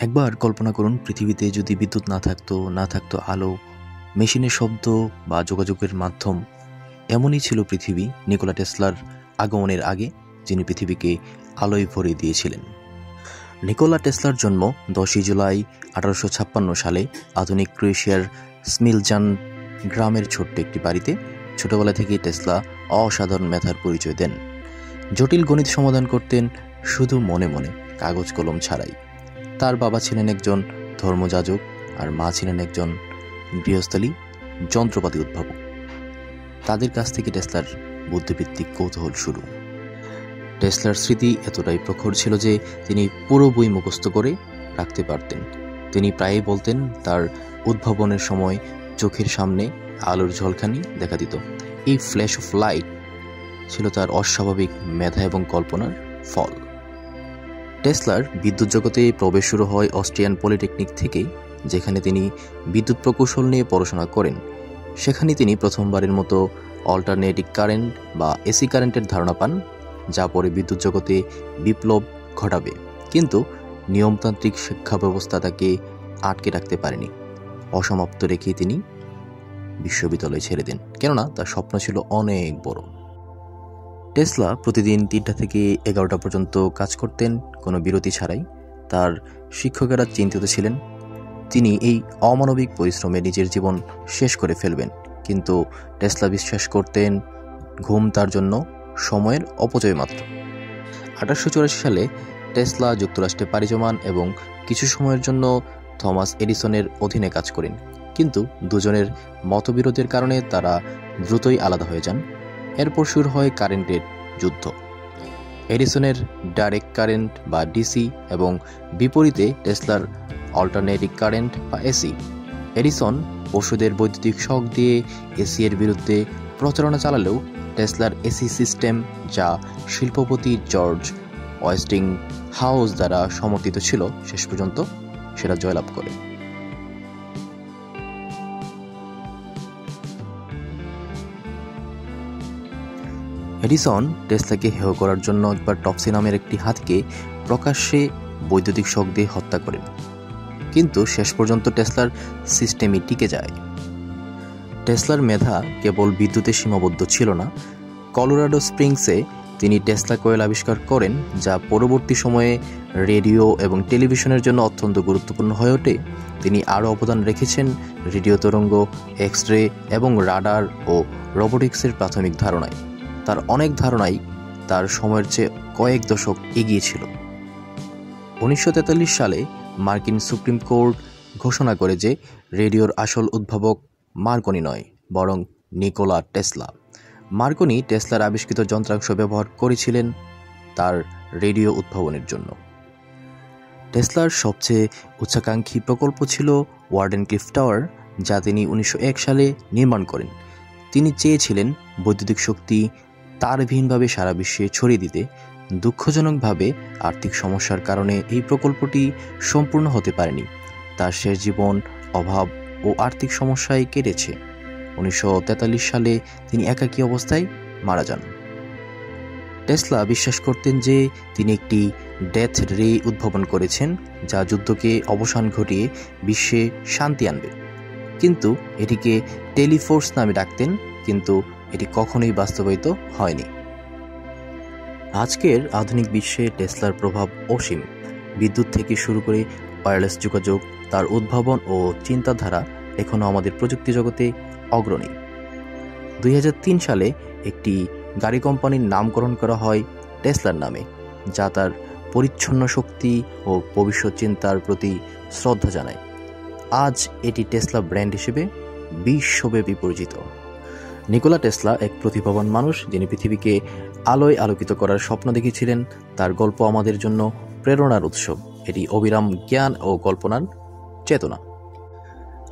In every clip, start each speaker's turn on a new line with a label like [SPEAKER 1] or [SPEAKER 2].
[SPEAKER 1] একবার কল্পনা করুন, পৃথিবীতে যদি বিদ্যুৎ না থাকতো আলো, মেশিনের শব্দ বা যোগাযোগের মাধ্যম। এমনই ছিল পৃথিবী নিকোলা টেসলার আগমনের আগে, যিনি পৃথিবীকে আলোয় ভরে দিয়েছিলেন। নিকোলা টেসলার জন্ম 10 জুলাই 1856 সালে আধুনিক ক্রোয়েশিয়ার স্মিলজান গ্রামের ছোট্ট একটি বাড়িতে। ছোটবেলা থেকেই টেসলা অসাধারণ মেধার পরিচয় দেন। জটিল গণিত সমাধান করতেন শুধু মনে মনে, কাগজ কলম ছাড়াই। তার বাবা ছিলেন একজন ধর্মযাজক আর মা ছিলেন একজন গৃহস্থালী যন্ত্রপাতি উদ্ভাবক। তাদের কাছ থেকে টেসলার বুদ্ধিভিত্তিক কৌতূহল শুরু। টেসলার স্মৃতি এতটাই প্রখর ছিল যে তিনি পুরো বই মুখস্থ করে রাখতে পারতেন। তিনি প্রায়ই বলতেন তার উদ্ভাবনের সময় চোখের সামনে আলোর ঝলকানি দেখা দিত। এই ফ্ল্যাশ অফ লাইট ছিল তার অস্বাভাবিক মেধা এবং কল্পনার ফল। টেসলার বিদ্যুৎ জগতে প্রবেশ শুরু হয় অস্ট্রিয়ান পলিটেকনিক থেকেই, যেখানে তিনি বিদ্যুৎ প্রকৌশল নিয়ে পড়াশোনা করেন। সেখানে তিনি প্রথমবারের মতো অল্টারনেটিং কারেন্ট বা এসি কারেন্টের ধারণা পান, যা পরে বিদ্যুৎ জগতে বিপ্লব ঘটাবে। কিন্তু নিয়মতান্ত্রিক শিক্ষা ব্যবস্থা তাকে আটকে রাখতে পারেনি। অসমাপ্ত রেখে তিনি বিশ্ববিদ্যালয় ছেড়ে দেন, কেননা তার স্বপ্ন ছিল অনেক বড়। টেসলা প্রতিদিন 3টা থেকে 11টা পর্যন্ত কাজ করতেন, কোনো বিরতি ছাড়াই। তার শিক্ষকেরা চিন্তিত ছিলেন তিনি এই অমানবিক পরিশ্রমে নিজের জীবন শেষ করে ফেলবেন। কিন্তু টেসলা বিশ্বাস করতেন ঘুম তার জন্য সময়ের অপচয় মাত্র। 1884 সালে টেসলা যুক্তরাষ্ট্রে পাড়ি জমান এবং কিছু সময়ের জন্য থমাস এডিসনের অধীনে কাজ করেন। কিন্তু দুজনের মতবিরোধের কারণে তারা দ্রুতই আলাদা হয়ে যান। এরপর শুরু হয় কারেন্টের যুদ্ধ। এডিসনের ডাইরেক্ট কারেন্ট বা ডিসি এবং বিপরীতে টেসলার অল্টারনেটিং কারেন্ট বা এসি। এডিসন পশুদের বৈদ্যুতিক শক দিয়ে এসি এর বিরুদ্ধে প্রচারণা চালালেও টেসলার এসি সিস্টেম, যা শিল্পপতি জর্জ ওয়েস্টিং হাউস দ্বারা সমর্থিত ছিল, শেষ পর্যন্ত সেটা জয়লাভ করে। এডিসন টেসলাকে হেয় করার জন্য একবার টপসি নামের একটি হাতিকে প্রকাশ্যে বৈদ্যুতিক শক দিয়ে হত্যা করেন, কিন্তু শেষ পর্যন্ত টেসলার সিস্টেমই টিকে যায়। টেসলার মেধা কেবল বিদ্যুতে সীমাবদ্ধ ছিল না। কলোরাডো স্প্রিংসে তিনি টেসলা কয়েল আবিষ্কার করেন, যা পরবর্তী সময়ে রেডিও এবং টেলিভিশনের জন্য অত্যন্ত গুরুত্বপূর্ণ হয়ে ওঠে। তিনি আরও অবদান রেখেছেন রেডিও তরঙ্গ, এক্স রে এবং রাডার ও রোবোটিক্সের প্রাথমিক ধারণায়। তার অনেক ধারণাই তার সময়ের চেয়ে কয়েক দশক এগিয়ে ছিল। 1943 সালে মার্কিন সুপ্রিম কোর্ট ঘোষণা করে যে রেডিওর আসল উদ্ভাবক মার্কনি নয়, বরং নিকোলা টেসলা। মার্কনি টেসলার আবিষ্কৃত যন্ত্রাংশ ব্যবহার করেছিলেন তার রেডিও উদ্ভাবনের জন্য। টেসলার সবচেয়ে উচ্চাকাঙ্ক্ষী প্রকল্প ছিল ওয়ার্ডেনক্লিফ টাওয়ার, যা তিনি 1901 সালে নির্মাণ করেন। তিনি চেয়েছিলেন বৈদ্যুতিক শক্তি তারবিহীনভাবে সারা বিশ্বে ছড়িয়ে দিতে। দুঃখজনকভাবে আর্থিক সমস্যার কারণে এই প্রকল্পটি সম্পূর্ণ হতে পারেনি। তার শেষ জীবন অভাব ও আর্থিক সমস্যায় কেটেছে। 1943 সালে তিনি একাকী অবস্থায় মারা যান। টেসলা বিশ্বাস করতেন যে তিনি একটি ডেথ রে উদ্ভাবন করেছেন, যা যুদ্ধকে অবসান ঘটিয়ে বিশ্বে শান্তি আনবে। কিন্তু এটিকে টেলিফোর্স নামে ডাকতেন, কিন্তু এটি কখনোই বাস্তবায়িত হয়নি। আজকের আধুনিক বিশ্বে টেসলার প্রভাব অসীম। বিদ্যুৎ থেকে শুরু করে ওয়্যারলেস যোগাযোগ, তার উদ্ভাবন ও চিন্তাধারা এখনও আমাদের প্রযুক্তি জগতে অগ্রণী। 2003 সালে একটি গাড়ি কোম্পানির নামকরণ করা হয় টেসলার নামে, যা তার পরিচ্ছন্ন শক্তি ও ভবিষ্যৎ চিন্তার প্রতি শ্রদ্ধা জানায়। আজ এটি টেসলা ব্র্যান্ড হিসেবে বিশ্বব্যাপী পরিচিত। নিকোলা টেসলা এক প্রতিভাবান মানুষ, যিনি পৃথিবীকে আলোয় আলোকিত করার স্বপ্ন দেখেছিলেন। তার গল্প আমাদের জন্য প্রেরণার উৎস। এটি অবিরাম জ্ঞান ও কল্পনার চেতনা।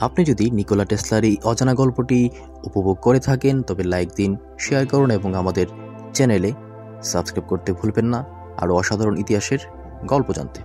[SPEAKER 1] আপনি যদি নিকোলা টেসলার এই অজানা গল্পটি উপভোগ করে থাকেন, তবে লাইক দিন, শেয়ার করুন এবং আমাদের চ্যানেলে সাবস্ক্রাইব করতে ভুলবেন না আরও অসাধারণ ইতিহাসের গল্প জানতে।